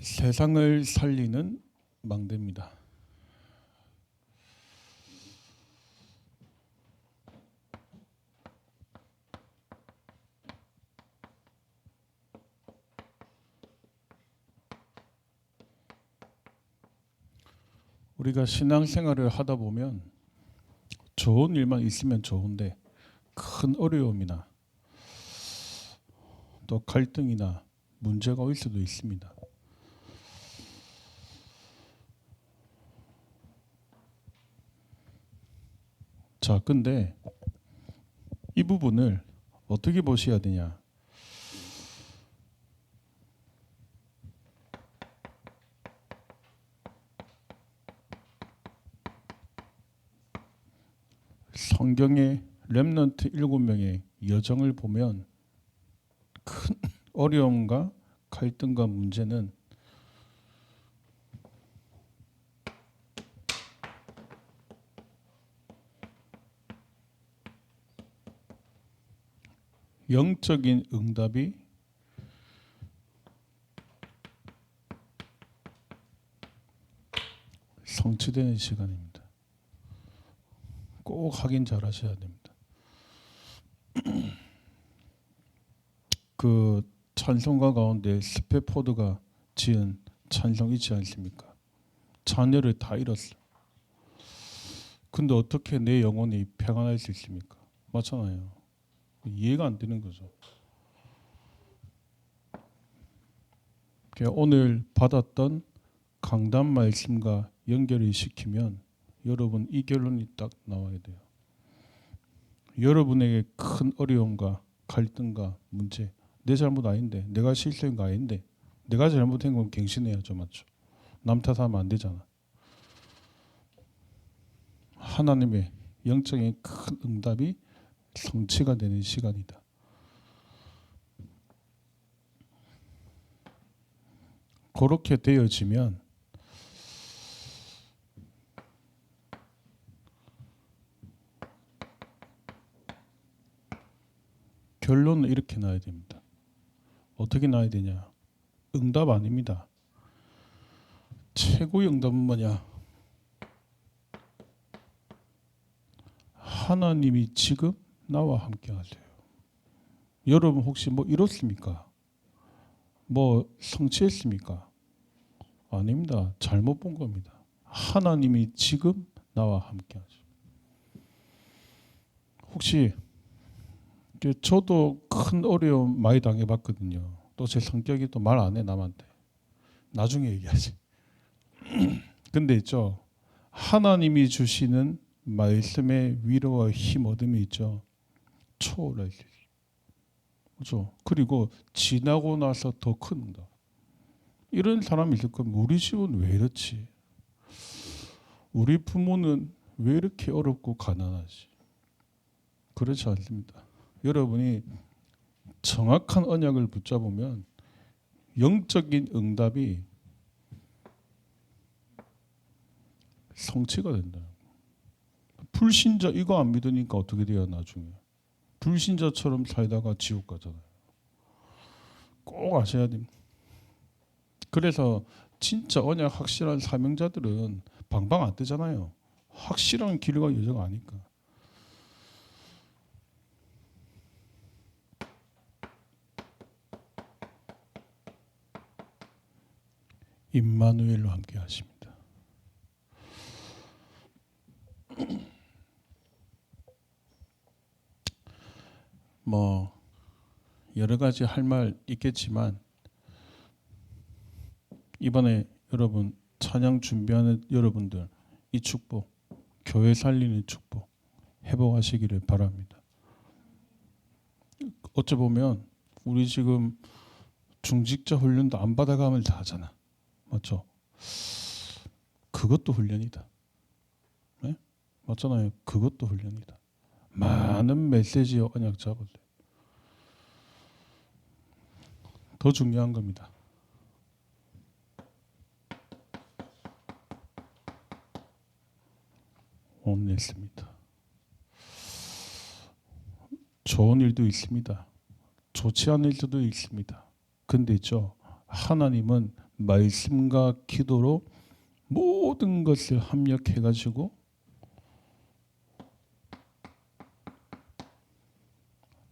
세상을 살리는 망대입니다. 우리가 신앙생활을 하다 보면 좋은 일만 있으면 좋은데 큰 어려움이나 또 갈등이나 문제가 올 수도 있습니다. 자, 근데 이 부분을 어떻게 보셔야 되냐? 성경의 렘넌트 7명의 여정을 보면 큰 어려움과 갈등과 문제는 영적인 응답이 성취되는 시간입니다. 꼭 확인 잘 하셔야 됩니다. 그 찬송가 가운데 스페포드가 지은 찬송 있지 않습니까? 자녀를 다 잃었어. 근데 어떻게 내 영혼이 평안할 수 있습니까? 맞잖아요. 이해가 안 되는 거죠. 오늘 받았던 강단 말씀과 연결을 시키면 여러분 이 결론이 딱 나와야 돼요. 여러분에게 큰 어려움과 갈등과 문제, 내 잘못 아닌데, 내가 실수한 거 아닌데, 내가 잘못한 건 갱신해야죠, 맞죠? 남 탓하면 안 되잖아. 하나님의 영적인 큰 응답이 성취가 되는 시간이다. 그렇게 되어지면 결론은 이렇게 나야 됩니다. 어떻게 나야 되냐? 응답 아닙니다. 최고의 응답은 뭐냐? 하나님이 지금 나와 함께 하세요. 여러분 혹시 뭐 이렇습니까? 뭐 성취했습니까? 아닙니다. 잘못 본 겁니다. 하나님이 지금 나와 함께 하죠. 혹시 저도 큰 어려움 많이 당해봤거든요. 또 제 성격이 또 말 안 해 남한테. 나중에 얘기하지. 근데 있죠. 하나님이 주시는 말씀의 위로와 힘 얻음이 있죠. 초월할 수 있어요. 그렇죠. 그리고 지나고 나서 더 큰 응답. 이런 사람이 있을 거면 우리 집은 왜 이렇지? 우리 부모는 왜 이렇게 어렵고 가난하지? 그렇지 않습니다. 여러분이 정확한 언약을 붙잡으면 영적인 응답이 성취가 된다. 불신자 이거 안 믿으니까 어떻게 돼요 나중에? 불신자처럼 살다가 지옥 가잖아요. 꼭 아셔야 됩니다. 그래서 진짜 언약 확실한 사명자들은 방방 안 뜨잖아요. 확실한 길과 여정 아니까. 임마누엘로 함께 하십니다. 뭐 여러 가지 할 말 있겠지만 이번에 여러분 찬양 준비하는 여러분들 이 축복, 교회 살리는 축복 회복하시기를 바랍니다. 어찌 보면 우리 지금 중직자 훈련도 안 받아가면 다 하잖아. 맞죠? 그것도 훈련이다. 네? 맞잖아요. 그것도 훈련이다. 많은 메시지와 언약 잡을래. 더 중요한 겁니다. 혼냈습니다. 좋은 일도 있습니다. 좋지 않은 일도 있습니다. 근데 있죠. 하나님은 말씀과 기도로 모든 것을 합력해가지고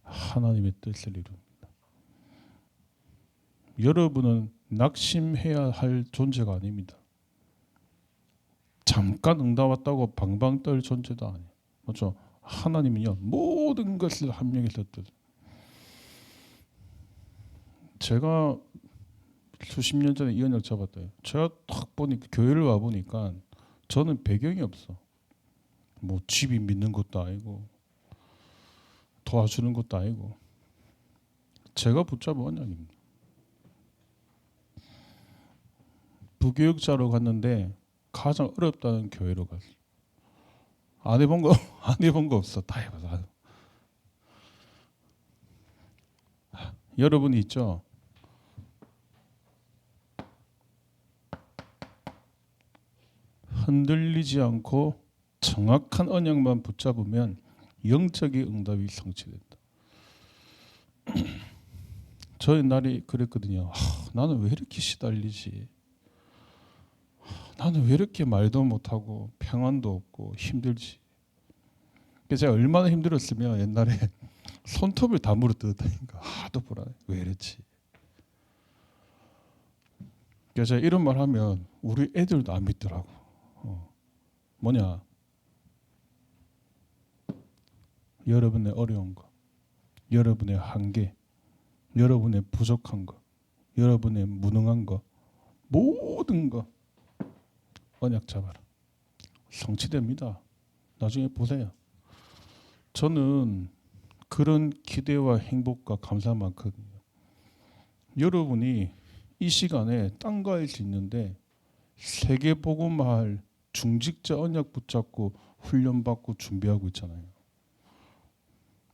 하나님의 뜻을 이룹니다. 여러분은 낙심해야 할 존재가 아닙니다. 잠깐 응답 왔다고 방방 떨 존재도 아니에요. 맞죠? 하나님은요 모든 것을 합력해서 뜻. 제가 수십 년 전에 이 언약 잡았대요. 제가 딱 보니까 교회를 와 보니까 저는 배경이 없어. 뭐 집이 믿는 것도 아니고 도와주는 것도 아니고 제가 붙잡은 언약입니다. 부교육자로 갔는데 가장 어렵다는 교회로 갔어. 안 해본 거 없어. 다 해봐서. 여러분이 있죠. 흔들리지 않고 정확한 언약만 붙잡으면 영적인 응답이 성취된다. 저 옛날에 그랬거든요. 나는 왜 이렇게 시달리지? 나는 왜 이렇게 말도 못하고 평안도 없고 힘들지? 제가 얼마나 힘들었으면 옛날에 손톱을 다 물어뜯었다니까. 하도 불안해. 왜 이랬지? 그래서 제가 이런 말 하면 우리 애들도 안 믿더라고. 뭐냐? 여러분의 어려운 거, 여러분의 한계, 여러분의 부족한 거, 여러분의 무능한 거, 모든 거 언약 잡아라. 성취됩니다. 나중에 보세요. 저는 그런 기대와 행복과 감사 많거든요. 여러분이 이 시간에 땅과의 짓는데 세계복음화할 중직자 언약 붙잡고 훈련받고 준비하고 있잖아요.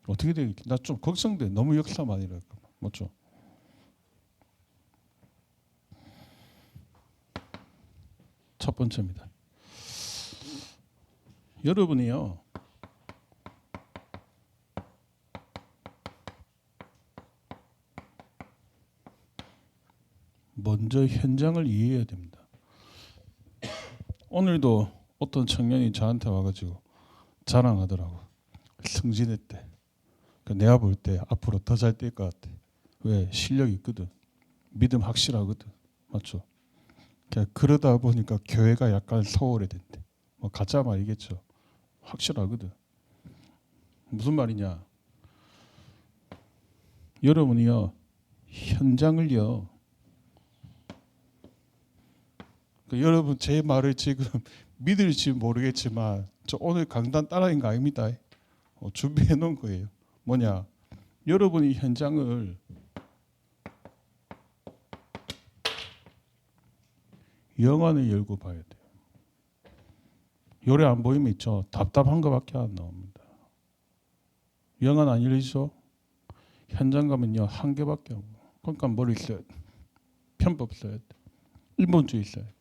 어떻게 되겠지? 나 좀 걱정돼. 너무 역사 많이 할까 봐. 맞죠? 첫 번째입니다. 여러분이요. 먼저 현장을 이해해야 됩니다. 오늘도 어떤 청년이 저한테 와가지고 자랑하더라고. 승진했대. 내가 볼 때 앞으로 더 잘 될 것 같아. 왜? 실력이 있거든. 믿음 확실하거든. 맞죠? 그러다 보니까 교회가 약간 소홀해진대. 뭐 가짜 말이겠죠. 확실하거든. 무슨 말이냐? 여러분이요 현장을요. 여러분 제 말을 지금 믿을지 모르겠지만 저 오늘 강단 따라인 거 아닙니다. 준비해 놓은 거예요. 뭐냐? 여러분이 현장을 영안을 열고 봐야 돼요. 요래 안 보이면 있죠. 답답한 거밖에 안 나옵니다. 영안 안 열리죠? 현장 가면요 한 개밖에 없고. 그러니까 뭘 써야 돼? 편법 써야 돼. 일본주의 써야 돼.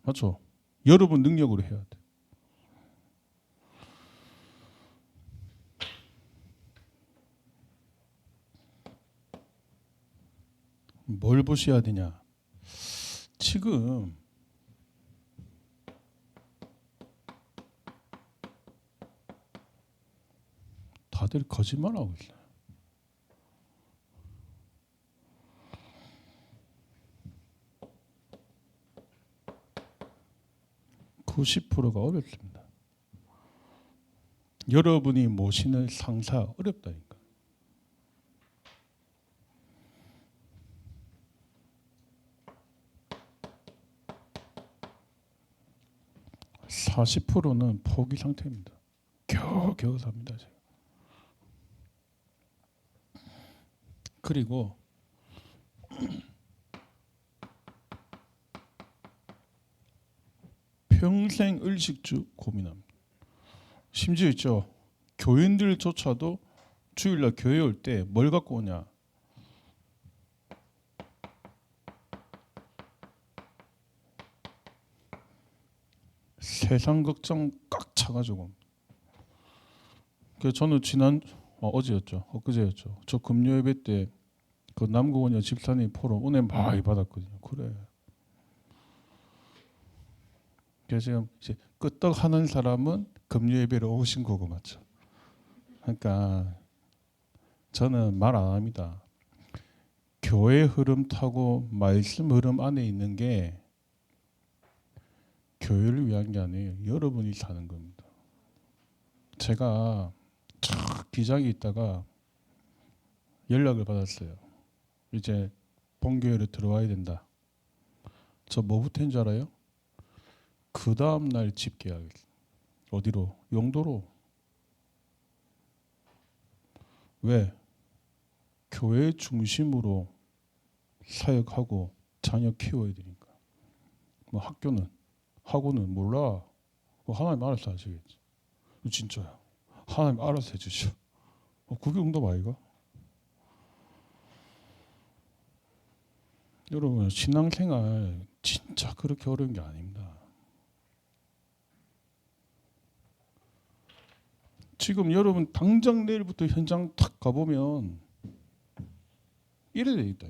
맞죠? 여러분 능력으로 해야 돼. 뭘 보셔야 되냐? 지금 다들 거짓말하고 있어요. 90%가 어렵습니다. 여러분이 모시는 상사 어렵다니까. 40%는 포기 상태입니다. 겨우 삽니다. 제가. 그리고 평생 의식주 고민합니다. 심지어 있죠. 교인들조차도 주일날 교회 올 때 뭘 갖고 오냐? 세상 걱정 꽉 차가지고. 그래서 저는 어제였죠. 엊그제였죠. 저 금요 예배 때 그 남구원여 집사님 포럼 은혜 많이 받았거든요. 그래. 그래서 지금 이제 끄떡 하는 사람은 금요 예배로 오신 거고 맞죠? 그러니까 저는 말 안 합니다. 교회 흐름 타고 말씀 흐름 안에 있는 게 교회를 위한 게 아니에요. 여러분이 사는 겁니다. 제가 기장에 있다가 연락을 받았어요. 이제 본교회로 들어와야 된다. 저 뭐부터 한줄 알아요? 그 다음날 집계하겠어요. 어디로? 용도로. 왜? 교회 중심으로 사역하고 자녀 키워야 되니까. 뭐 학교는? 학원은 몰라. 뭐 하나님 알아서 하시겠지. 진짜야. 하나님 알아서 해주셔. 그게 응답 아이가? 여러분 신앙생활 진짜 그렇게 어려운 게 아닙니다. 지금 여러분 당장 내일부터 현장 탁 가보면 이래 돼 있다.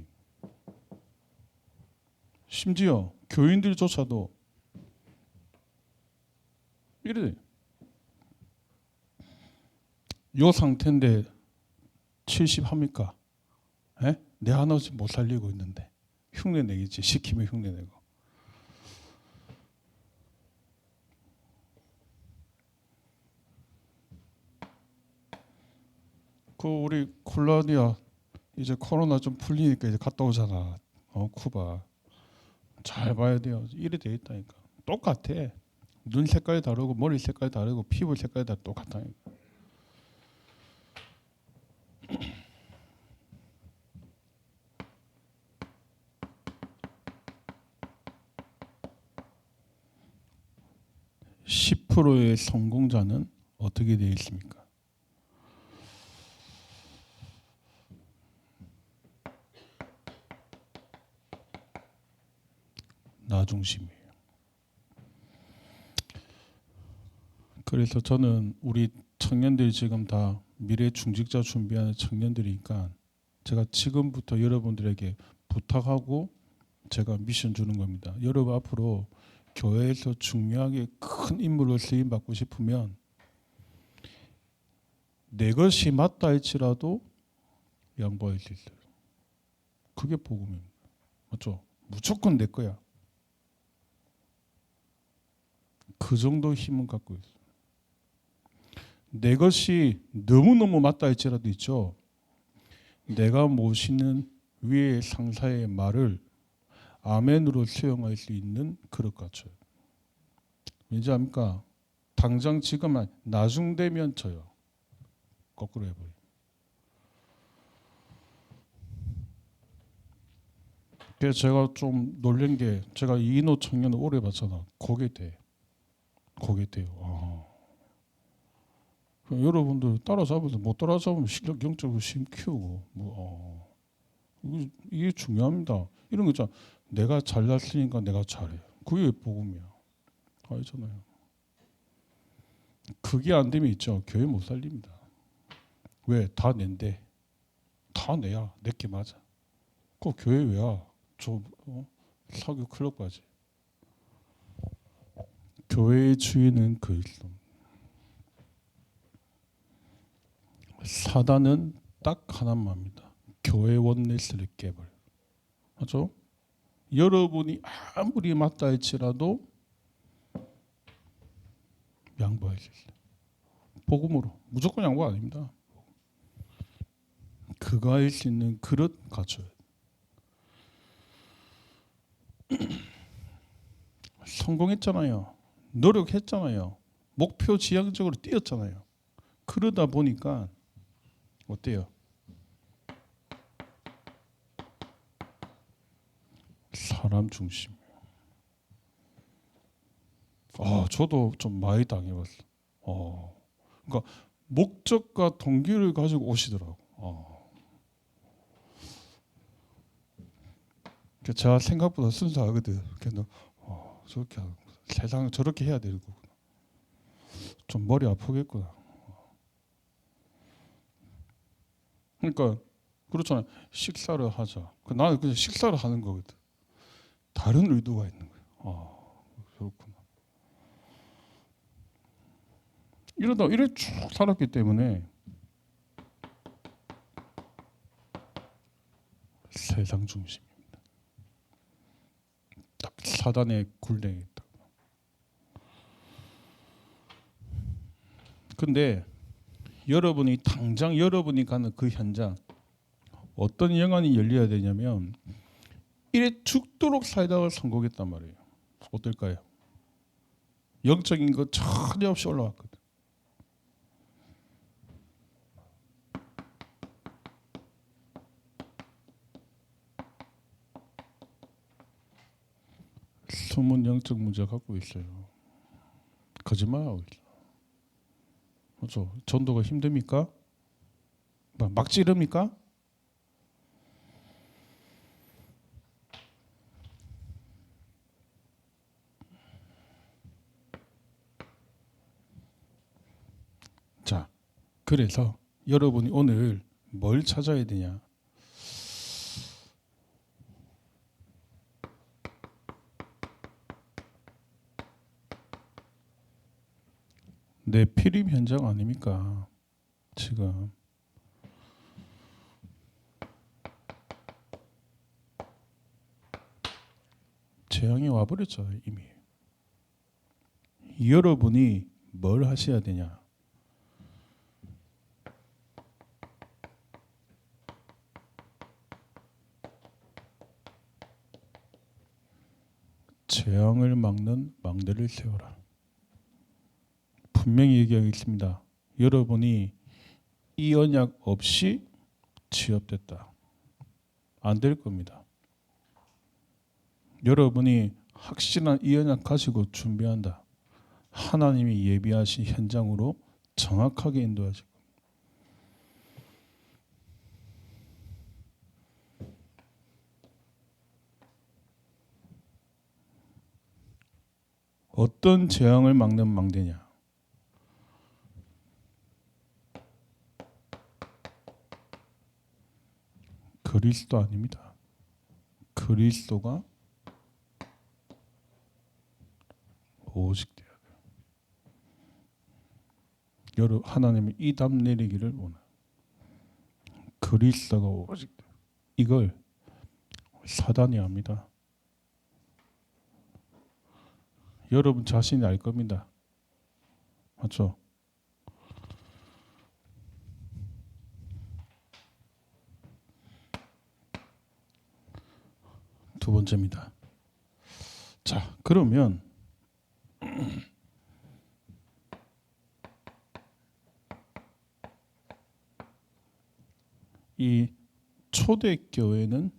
심지어 교인들조차도 이래 돼. 요 상태인데 70 합니까? 에? 내 하나씩 못 살리고 있는데 흉내 내겠지. 시키면 흉내 내고. 그 우리 콜라디아 이제 코로나 좀 풀리니까 이제 갔다 오잖아. 쿠바. 잘 봐야 돼요. 이래 돼 있다니까. 똑같아. 눈 색깔이 다르고 머리 색깔이 다르고 피부 색깔이 다 똑같다니까. (10%의) 성공자는 어떻게 되어 있습니까? 나 중심이에요. 그래서 저는 우리 청년들이 지금 다 미래 중직자 준비하는 청년들이니까 제가 지금부터 여러분들에게 부탁하고 제가 미션 주는 겁니다. 여러분 앞으로 교회에서 중요하게 큰 인물로 쓰임 받고 싶으면 내 것이 맞다 할지라도 양보할 수 있어요. 그게 복음입니다. 맞죠? 무조건 내 거야. 그 정도 힘은 갖고 있어요. 내 것이 너무너무 맞다 할지라도 있죠. 내가 모시는 위의 상사의 말을 아멘으로 수용할 수 있는 그릇 갖춰요. 왠지 압니까? 당장 지금은 나중 되면 져요. 거꾸로 해버려요. 그래서 제가 좀 놀란 게 제가 이인호 청년을 오래 봤잖아. 그게 돼. 그게 돼요. 여러분들 따라잡아서 못 따라잡으면 실력 영적으로 힘 키우고 이게 중요합니다. 이런 거 있잖아. 내가 잘났으니까 내가 잘해. 그게 복음이야. 알잖아요. 그게 안 되면 있죠. 교회 못 살립니다. 왜? 다 낸대. 다 내야. 내게 맞아. 그 교회 왜야? 사교 클럽 가지. 교회의 주인은 그리스도. 사단은 딱 하나만입니다. 교회 원리스를 깨버려. 맞죠? 여러분이 아무리 맞다 할지라도 양보할 수 있어요. 복음으로. 무조건 양보 아닙니다. 그가 할 수 있는 그릇 갖춰야 돼요. 성공했잖아요. 노력했잖아요. 목표 지향적으로 뛰었잖아요. 그러다 보니까 어때요? 사람 중심이에요. 저도 좀 많이 당해봤어. 그러니까 목적과 동기를 가지고 오시더라고. 제가 생각보다 순수하거든. 그래서 저렇게 세상을 저렇게 해야 되고 좀 머리 아프겠구나. 그러니까 그렇잖아요. 식사를 하자. 나는 그냥 식사를 하는 거거든. 다른 의도가 있는 거예요. 그렇구나. 이러다 이래 쭉 살았기 때문에 세상 중심입니다. 딱 사단의 굴레에 있다. 근데 여러분이 당장 여러분이 가는 그 현장 어떤 영안이 열려야 되냐면 이래 죽도록 살다가 성공했단 말이에요. 어떨까요? 영적인 거 전혀 없이 올라왔거든. 숨은 영적 문제 갖고 있어요. 거짓말하고 있어. 그렇죠? 전도가 힘듭니까? 막 찌릅니까? 자, 그래서 여러분이 오늘 뭘 찾아야 되냐? 내 필임 현장 아닙니까? 지금 재앙이 와버렸잖아요. 이미. 여러분이 뭘 하셔야 되냐? 재앙을 막는 망대를 세워라. 분명히 얘기하겠습니다. 여러분이 이 언약 없이 취업됐다. 안 될 겁니다. 여러분이 확실한 이 언약 가지고 준비한다. 하나님이 예비하신 현장으로 정확하게 인도하실 겁니다. 어떤 재앙을 막는 망대냐? 그리스도 아닙니다. 그리스도가 오직 돼야 돼요. 여러분 하나님이 이 답 내리기를 원해요. 그리스도가 오직 돼요. 이걸 사단이 합니다. 여러분 자신이 알 겁니다. 맞죠? 두 번째입니다. 자, 그러면 이 초대교회는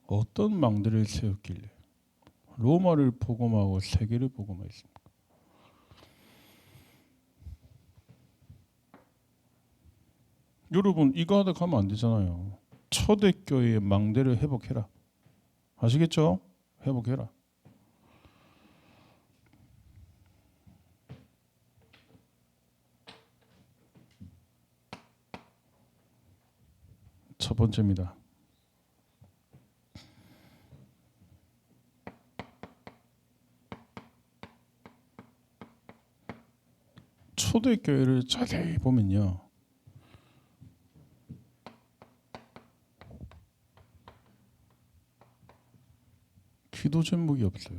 어떤 망대를 세웠길래 로마를 복음하고 세계를 복음했습니까? 여러분 이거 하다 가면 안 되잖아요. 초대교회의 망대를 회복해라. 아시겠죠? 회복해라. 첫 번째입니다. 초대교회를 자세히 보면요. 기도 제목이 없어요.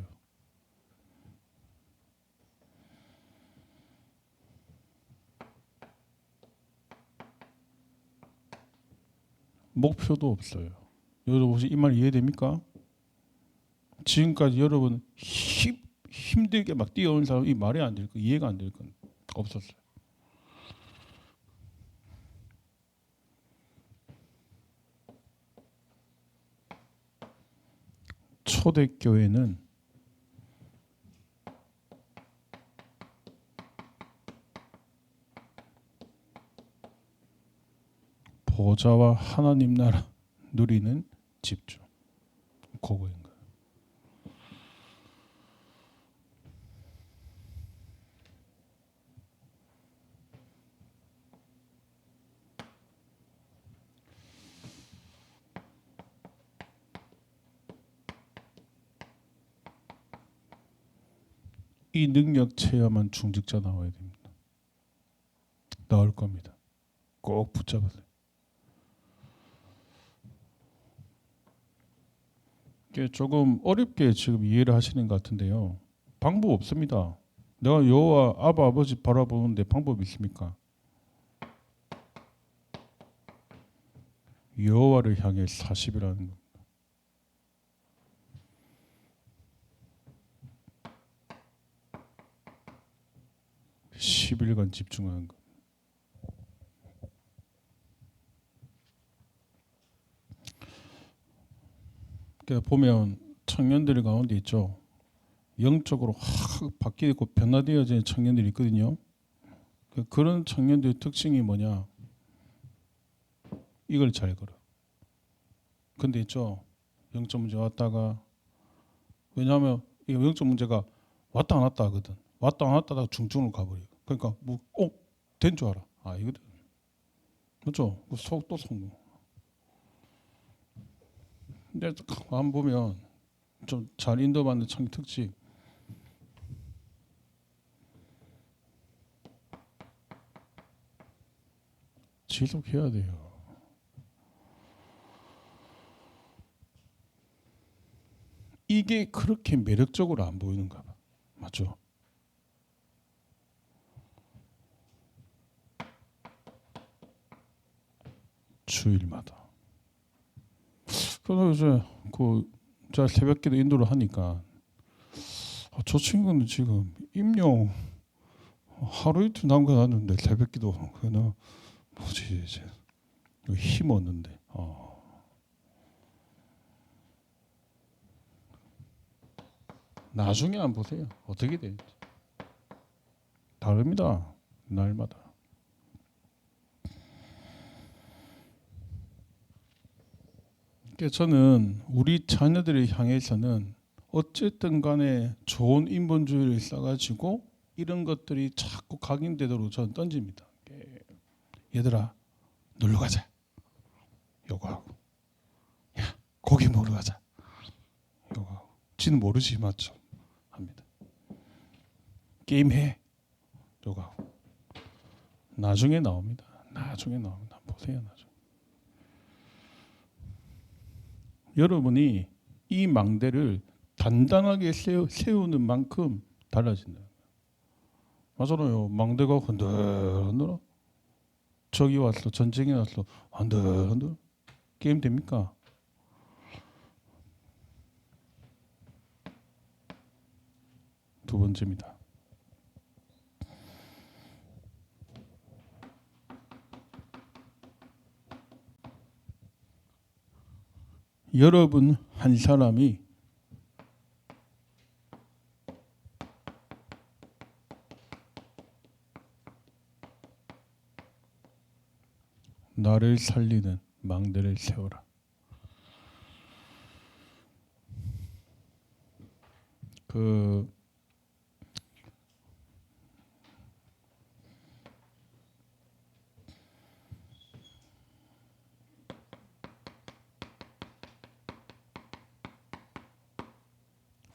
목표도 없어요. 여러분 혹시 이 말 이해됩니까? 지금까지 여러분 힘들게 막 뛰어온 사람이 말이 안 될 거, 이해가 안 될 건 없었어요. 초대교회는 보좌와 하나님 나라 누리는 집중. 그거인 거예요. 이 능력 체험한 중직자 나와야 됩니다. 나올 겁니다. 꼭 붙잡으세요. 이게 조금 어렵게 지금 이해를 하시는 것 같은데요. 방법 없습니다. 내가 여호와 아바 아버지 바라보는데 방법 있습니까? 여호와를 향해 40이라는 겁니다. 10일간 집중하는 것. 그러니까 보면 청년들 가운데 있죠. 영적으로 확 바뀌고 변화되어진 청년들이 있거든요. 그런 청년들의 특징이 뭐냐? 이걸 잘 걸어. 근데 있죠. 영적 문제 왔다가, 왜냐하면 이 영적 문제가 왔다 안 왔다 하거든. 왔다 안 왔다가 중증으로 가버려. 그러니까 뭐 된 줄 알아. 아 이거든. 그렇죠. 속도 성공. 근데 안 보면 좀 잘 인도받는 청년 특징. 지속해야 돼요. 이게 그렇게 매력적으로 안 보이는가 봐. 맞죠? 주일마다. 그래서 이제 제가 새벽기도 인도를 하니까 저 친구는 지금 임용 하루 이틀 남겨놨는데 새벽기도 그는 뭐지 이제 힘 얻는데. 나중에 안 보세요. 어떻게 될지 다릅니다. 날마다. 그러니까 저는 우리 자녀들을 향해서는 어쨌든 간에 좋은 인본주의를 써가지고 이런 것들이 자꾸 각인되도록 저는 던집니다. 얘들아 놀러 가자. 요거하고 야 고기 먹으러 가자. 요거하고 지는 모르지 맞죠? 합니다. 게임해. 요거하고 나중에 나옵니다. 나중에 나옵니다. 보세요. 나중에. 여러분이 이 망대를 단단하게 세우는 만큼 달라진다. 맞잖아요. 망대가 흔들흔들. 적이 왔어. 전쟁이 왔어. 흔들흔들. 게임 됩니까? 두 번째입니다. 여러분 한 사람이 나를 살리는 망대를 세워라.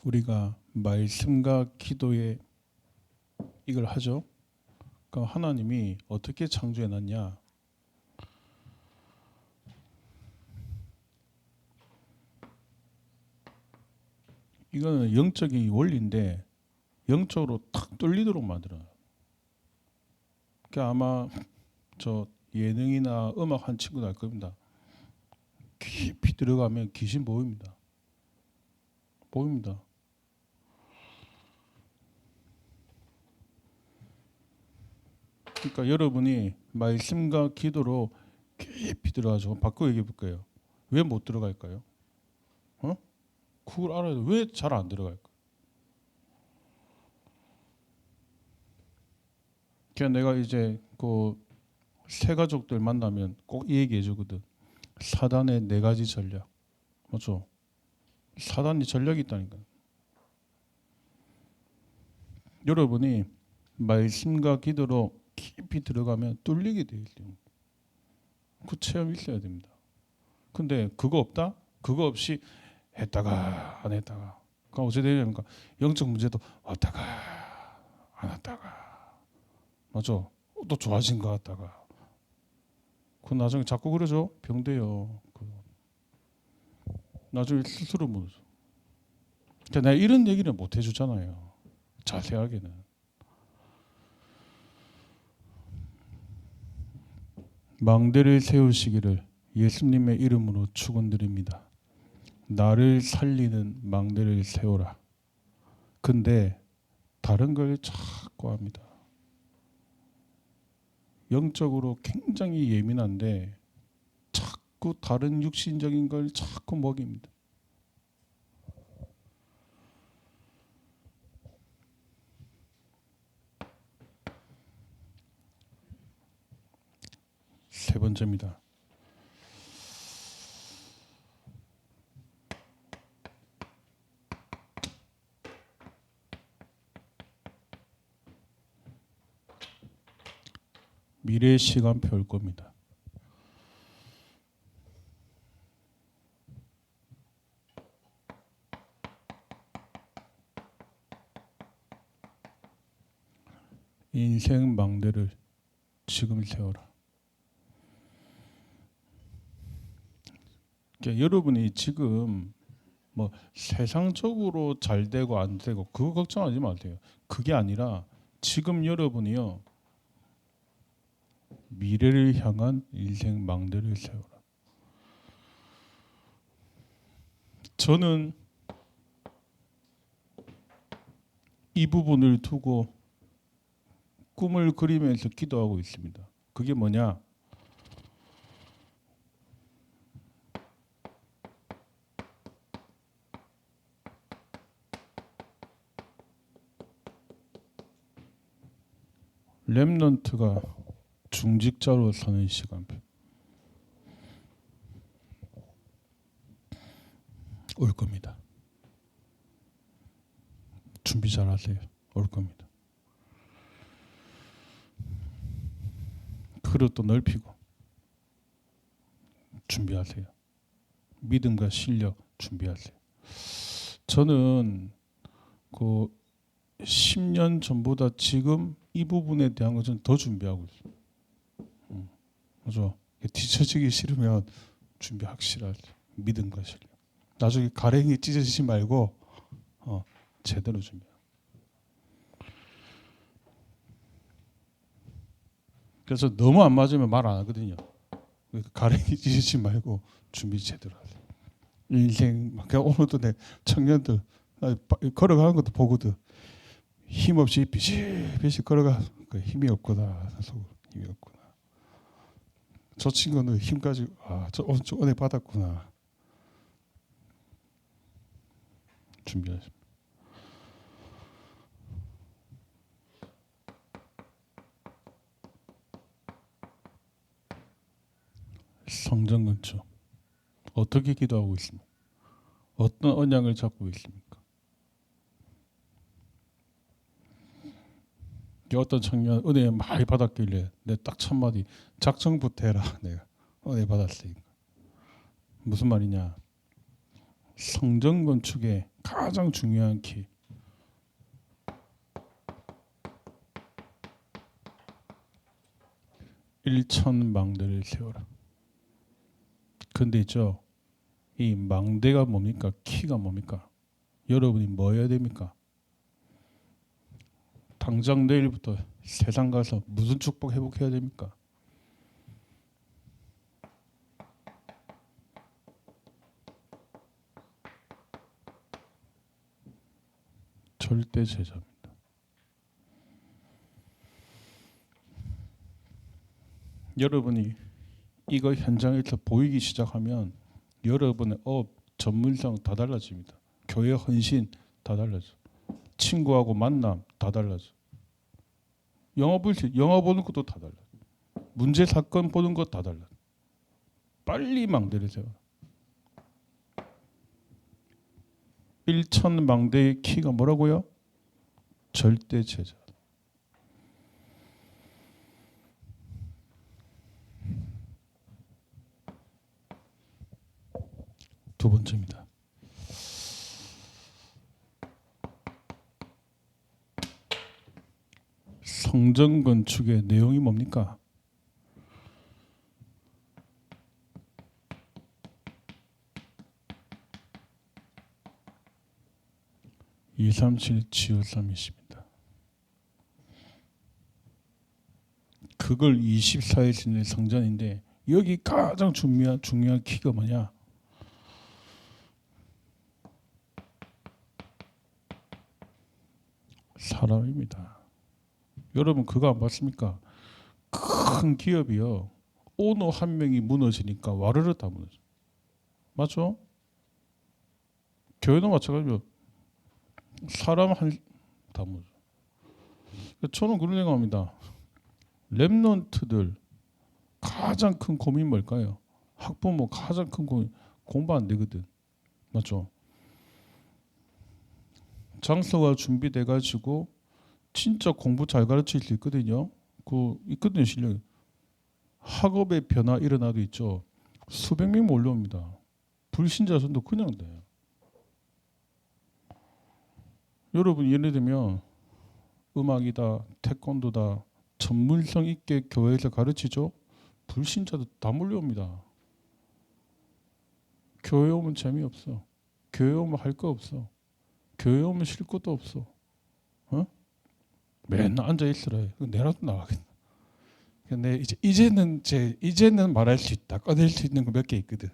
우리가 말씀과 기도에 이걸 하죠. 그러니까 하나님이 어떻게 창조해 놨냐? 이거는 영적인 원리인데 영적으로 탁 뚫리도록 만들어요. 그러니까 아마 저 예능이나 음악 한 친구도 알 겁니다. 깊이 들어가면 귀신 보입니다. 보입니다. 그러니까 여러분이 말씀과 기도로 깊이 들어가서 바꿔 얘기해 볼까요? 왜 못 들어갈까요? 그걸 알아야 돼. 왜 잘 안 들어갈까? 그냥 내가 이제 새 가족들 만나면 꼭 이 얘기해 주거든. 사단의 4가지 전략. 맞죠? 사단이 전략이 있다니까. 여러분이 말씀과 기도로 깊이 들어가면 뚫리게 돼 있어요. 그 체험이 있어야 됩니다. 근데 그거 없다? 그거 없이 했다가 안 했다가. 그러니까 어찌 되냐니까 영적 문제도 왔다가 안 왔다가 맞죠? 또 좋아진 것 같다가 그 나중에 자꾸 그러죠. 병돼요. 나중에 스스로 무너져. 내가 이런 얘기를 못 해주잖아요. 자세하게는. 망대를 세우시기를 예수님의 이름으로 축원드립니다. 나를 살리는 망대를 세워라. 근데 다른 걸 자꾸 합니다. 영적으로 굉장히 예민한데 자꾸 다른 육신적인 걸 자꾸 먹입니다. 세 번째입니다. 미래의 시간표 올 겁니다. 인생 망대를 지금 세워라. 그러니까 여러분이 지금 뭐 세상적으로 잘 되고 안 되고 그거 걱정하지 마세요. 그게 아니라 지금 여러분이요 미래를 향한 인생 망대를 세워라. 저는 이 부분을 두고 꿈을 그리면서 기도하고 있습니다. 그게 뭐냐? 렘넌트가 중직자로 사는 시간표 올 겁니다. 준비 잘 하세요. 올 겁니다. 그릇도 넓히고 준비하세요. 믿음과 실력 준비하세요. 저는 그 10년 전보다 지금 이 부분에 대한 것은 더 준비하고 있어요. 그죠? 뒤처지기 싫으면 준비 확실하죠. 믿음과 실력. 나중에 가랭이 찢어지지 말고 제대로 준비. 그래서 너무 안 맞으면 말 안 하거든요. 가랭이 찢어지지 말고 준비 제대로 하세요. 인생 오늘도 내 청년들 걸어가는 것도 보거든. 힘없이 비실비실 걸어가 힘이 없구나. 힘이 없구나. 저 친구는 힘 가지고 저 은혜 받았구나. 준비하십니다. 성전 건축 어떻게 기도하고 있습니까? 어떤 언약을 잡고 있습니까? 어떤 청년 은혜 많이 받았길래 내 딱 첫마디 작정부터 해라. 내가 은혜 받았으니까. 무슨 말이냐? 성전 건축의 가장 중요한 키 1천 망대를 세워라. 근데 있죠. 이 망대가 뭡니까? 키가 뭡니까? 여러분이 뭐 해야 됩니까? 당장 내일부터 세상 가서 무슨 축복 회복해야 됩니까? 절대 제자입니다. 여러분이 이거 현장에서 보이기 시작하면 여러분의 업, 전문성 다 달라집니다. 교회 헌신 다 달라져. 친구하고 만남 다 달라져. 영화 보는 것도 다 달라. 문제 사건 보는 것 다 달라. 빨리 망대를 세워. 1천 망대의 키가 뭐라고요? 절대 제자. 두 번째입니다. 성전 건축의 내용이 뭡니까? 237 지오사밋입니다. 그걸 24일 지낼 성전인데 여기 가장 중요한 키가 뭐냐? 사람입니다. 여러분 그거 안 봤습니까? 큰 기업이요. 오너 한 명이 무너지니까 와르르 다 무너져. 맞죠? 교회도 마찬가지로 사람 한 다 무너져. 저는 그런 생각합니다. 랩런트들 가장 큰 고민 뭘까요? 학부모 가장 큰 고민 공부 안 되거든. 맞죠? 장소가 준비돼 가지고 진짜 공부 잘 가르칠 수 있거든요. 그 있거든요 실력. 학업의 변화 일어나도 있죠. 수백 명 몰려옵니다. 불신자 수도 그냥 돼요. 여러분 예를 들면 음악이다, 태권도다 전문성 있게 교회에서 가르치죠. 불신자도 다 몰려옵니다. 교회 오면 재미없어. 교회 오면 할 거 없어. 교회 오면 쉴 것도 없어. 어? 맨날 앉아 있으라 해. 내라도 나가겠다. 근데 이제는 말할 수 있다. 꺼낼 수 있는 거 몇 개 있거든.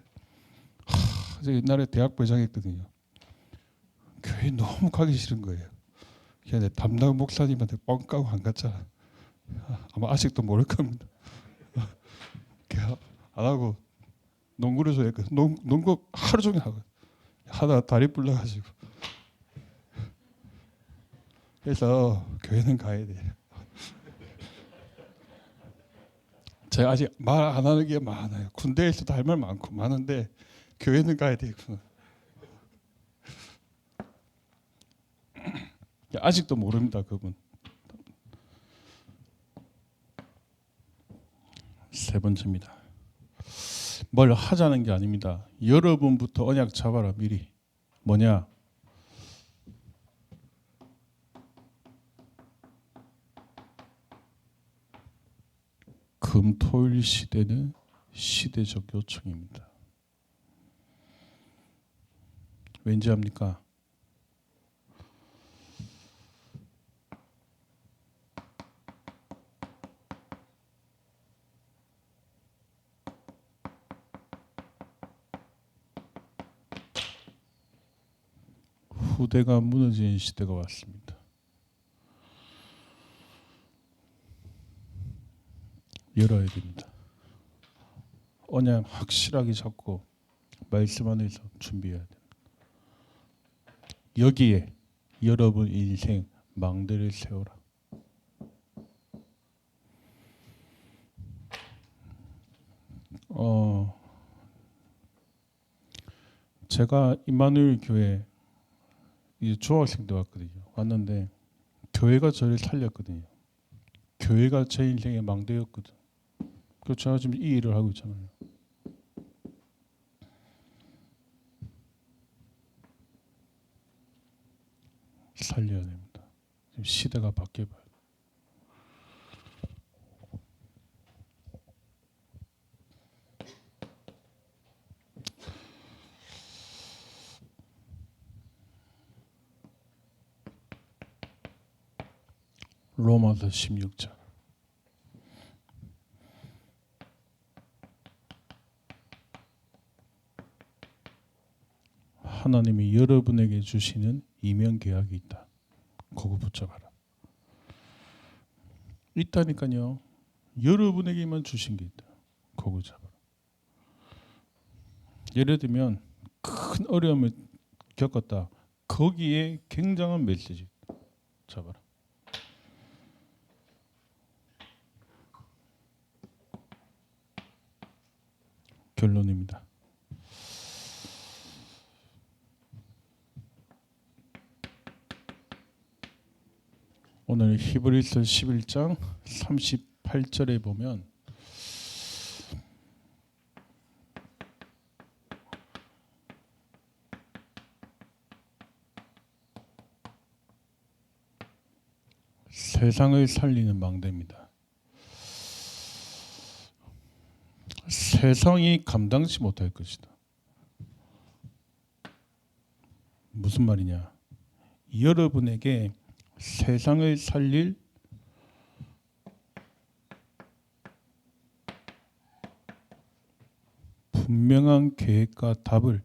저 옛날에 대학 부장했거든요. 교회 너무 가기 싫은 거예요. 그냥 담당 목사님한테 뻥 까고 안 갔잖아. 아마 아직도 모를 겁니다. 안 하고 농구를 좋아했거든. 농구 하루 종일 하고 하다가 다리 불러가지고. 그래서 교회는 가야 돼. 제가 아직 말 안 하는 게 많아요. 군대에서도 할 말 많은데 교회는 가야 되구나. 아직도 모릅니다, 그분. 세 번째입니다. 뭘 하자는 게 아닙니다. 여러분부터 언약 잡아라 미리. 뭐냐? 금토일 시대는 시대적 요청입니다. 왠지 압니까? 후대가 무너지는 시대가 왔습니다. 열어야 됩니다. 언약 확실하게 잡고 말씀 안에서 준비해야 됩니다. 여기에 여러분 인생 망대를 세워라. 제가 임마누엘 교회 이제 중학생 때 왔거든요. 왔는데 교회가 저를 살렸거든요. 교회가 제 인생의 망대였거든. 그래서 제가 지금 이 일을 하고 있잖아요. 살려야 됩니다. 지금 시대가 바뀌어봐요. 로마서 16장. 하나님이 여러분에게 주시는 이면 계약이 있다. 그거 붙잡아라. 있다니까요. 여러분에게만 주신 게 있다. 그거 잡아라. 예를 들면 큰 어려움을 겪었다. 거기에 굉장한 메시지 잡아라. 결론입니다. 오늘 히브리서 11장 38절에 보면 세상을 살리는 망대입니다. 세상이 감당치 못할 것이다. 무슨 말이냐? 여러분에게 세상을 살릴 분명한 계획과 답을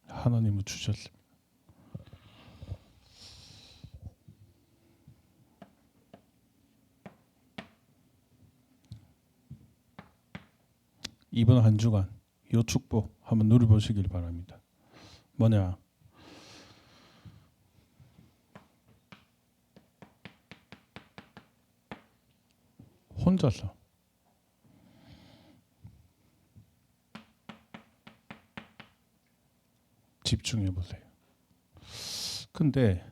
하나님은 주셨습니다. 이번 한 주간 이 축복 한번 누려보시길 바랍니다. 뭐냐? 혼자서 집중해 보세요. 근데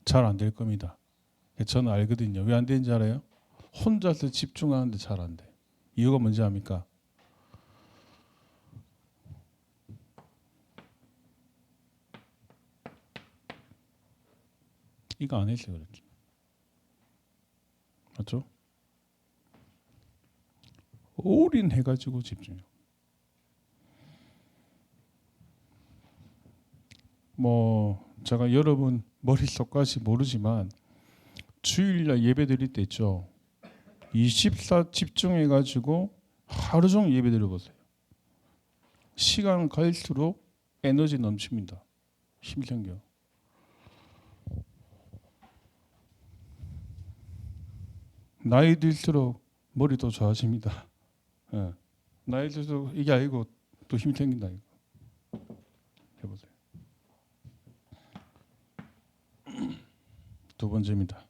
잘 안 될 겁니다. 저는 알거든요. 왜 안 되는지 알아요? 혼자서 집중하는데 잘 안 돼. 이유가 뭔지 압니까? 이거 안 해서 그렇지. 맞죠? 올인해가지고 집중해. 제가 여러분 머릿속까지 모르지만 주일날 예배 드릴 때 있죠. 24 집중해가지고 하루 종일 예배 드려보세요. 시간 갈수록 에너지 넘칩니다. 힘생겨. 나이 들수록 머리도 좋아집니다. 예. 나이 들수록 이게 아니고 또 힘이 생긴다. 해보세요. 두 번째입니다.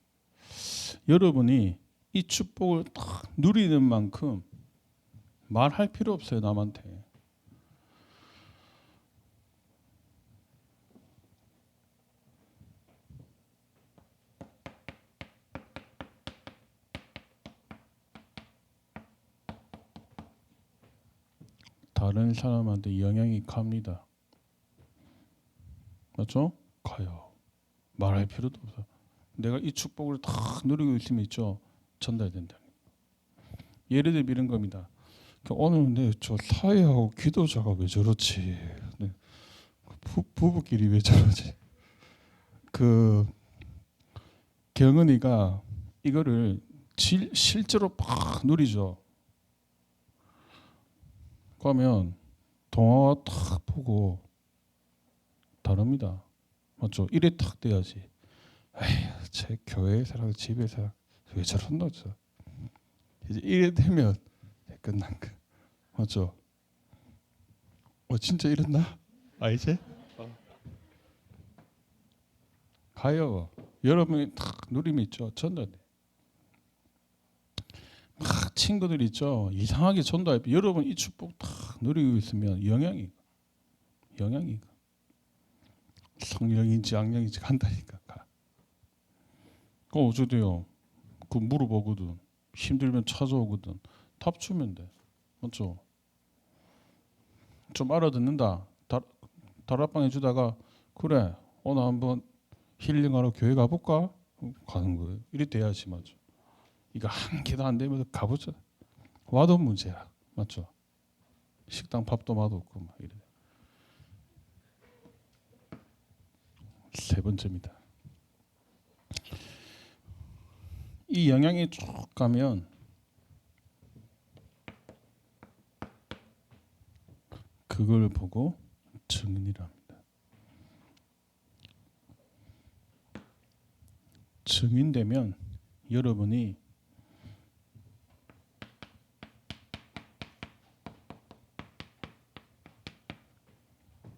여러분이 이 축복을 딱 누리는 만큼 말할 필요 없어요. 남한테. 다른 사람한테 영향이 갑니다. 맞죠? 가요. 말할 필요도 없어. 내가 이 축복을 다 누리고 있으면 있죠. 전달된다. 예를 들면 이런 겁니다. 오늘 내 저 사회하고 기도자가 왜 저렇지? 부부끼리 왜 저러지? 그 경은이가 이거를 실제로 막 누리죠. 그러면 동화 탁 보고 다릅니다. 맞죠? 이래 탁 돼야지. 에휴, 제 교회에서랑 집에서 왜 저런다 저. 이제 이래 되면 끝난 거. 맞죠? 진짜 이랬나? 이제? 가요. 여러분이 탁 누림이 있죠. 전달돼. 막 친구들 있죠. 이상하게 전달해. 여러분 이 축복 탁 누리고 있으면 영향이 성령인지 악령인지 간다니까. 그럼 어쩌 돼요? 그 물어보거든. 힘들면 찾아오거든. 답 주면 돼. 맞죠? 좀 알아듣는다. 다락방 해주다가 그래 오늘 한번 힐링하러 교회 가볼까? 가는 거예요. 이래 돼야지. 맞죠? 이거 한 개도 안 되면서 가보자. 와도 문제야. 맞죠? 식당 밥도 맛없고 막 이래. 세 번째입니다. 이 영향이 쭉 가면 그걸 보고 증인이랍니다. 증인되면 여러분이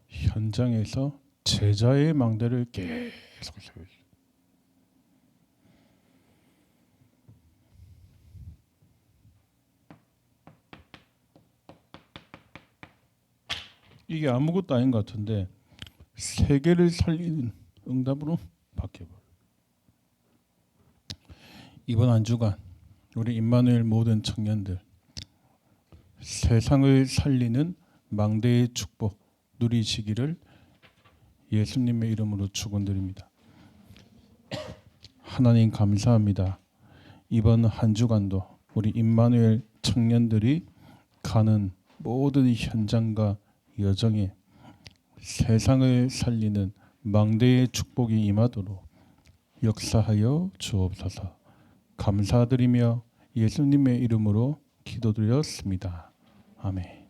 현장에서 제자의 망대를 계속 세워요. 이게 아무것도 아닌 것 같은데 세계를 살리는 응답으로 바뀌어버려요. 이번 한 주간 우리 임마누엘 모든 청년들 세상을 살리는 망대의 축복 누리시기를 예수님의 이름으로 축원드립니다. 하나님 감사합니다. 이번 한 주간도 우리 임마누엘 청년들이 가는 모든 현장과 여정에 세상을 살리는 망대의 축복이 임하도록 역사하여 주옵소서. 감사드리며 예수님의 이름으로 기도드렸습니다. 아멘.